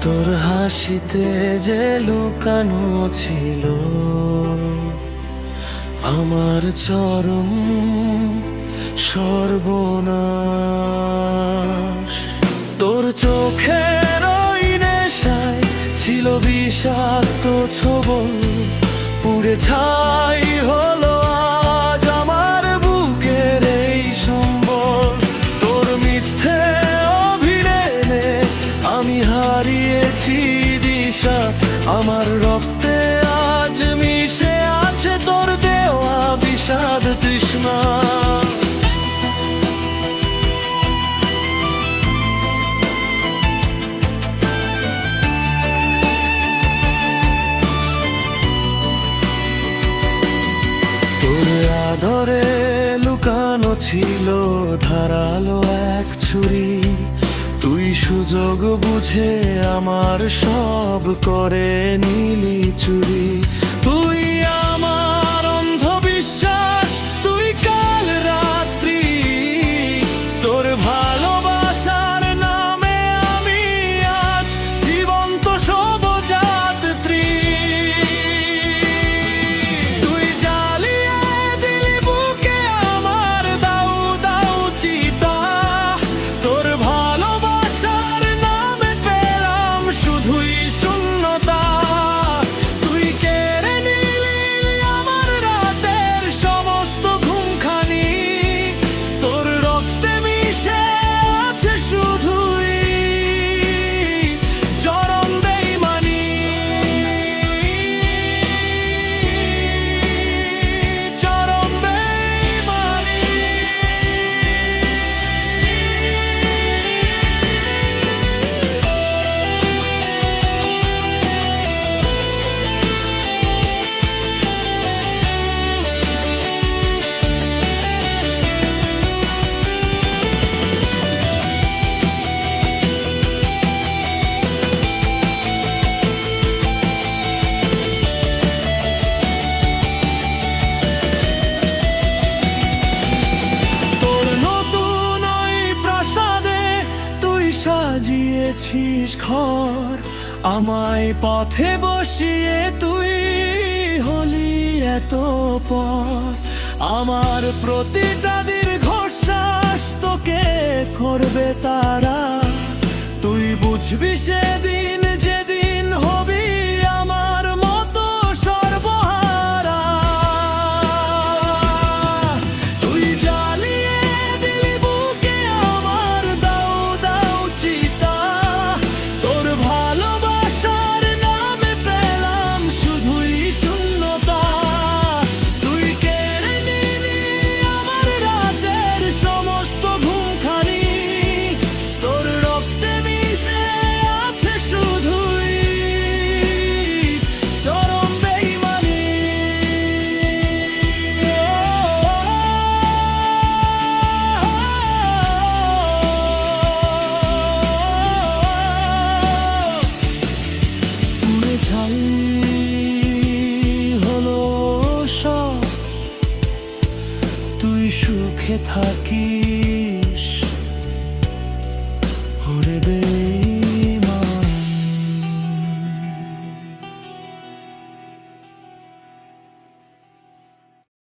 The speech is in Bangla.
তোর হাসিতে যে লুকানো ছিল আমার চরম সর্বনাশ। তোর চোখের ওই নেশায় ছিল বিষাক্ত ছোবল, পুড়ে ছাই হলো আজ আমার বুকের এই সম্বল। তোর মিথ্যে অভিনয়ে আমি হারিয়েছি দিশা, আমার রক্তে আজ মিশে আছে তোর দেওয়া বিষাদ তৃষ্ণা। তোর আদরে লুকানো ছিল ধারালো এক ছুরি, তুই সুযোগ বুঝে আমার সব করে নিলি চুরি। তুই আমার অন্ধবিশ্বাস, তুই কাল রাত্রি, তোর ভালোবাসার নামে আমি আজ জীবন্ত শবযাত্রী। তুই জ্বালিয়ে দিলি বুকে আমার দাউ দাউ চিতা, তোর ভালোবাসার নামে পেলাম শুধুই শূন্যতা। তুই কেড়ে নিলি আমার রাতের সমস্ত ঘুমখানি, তোর রক্তে মিশে আছে শুধুই চরম বেইমানি, চরম বেইমানি। তোর নতুন ওই প্রাসাদে তুই সাজিয়েছিস ঘর, আমায় পথে বসিয়ে তুই হলি এত পর। আমার প্রতিটা দীর্ঘশ্বাস তোকে করবে তারা, তুই বুঝবি সেদিন যেদিন হবি আমার মতো সর্বহারা। তুই জ্বালিয়ে দিলি বুকে আমার দাউ দাউ চিতা, তোর ভালোবাসার নামে পেলাম শুধুই শূন্যতা। তুই কেড়ে নিলি আমার রাতের সমস্ত ঘুমখানি, তোর রক্তে মিশে আছে শুধুই চরম বেইমানি। পুড়ে ছাই হলো সব, তুই সুখে থাকি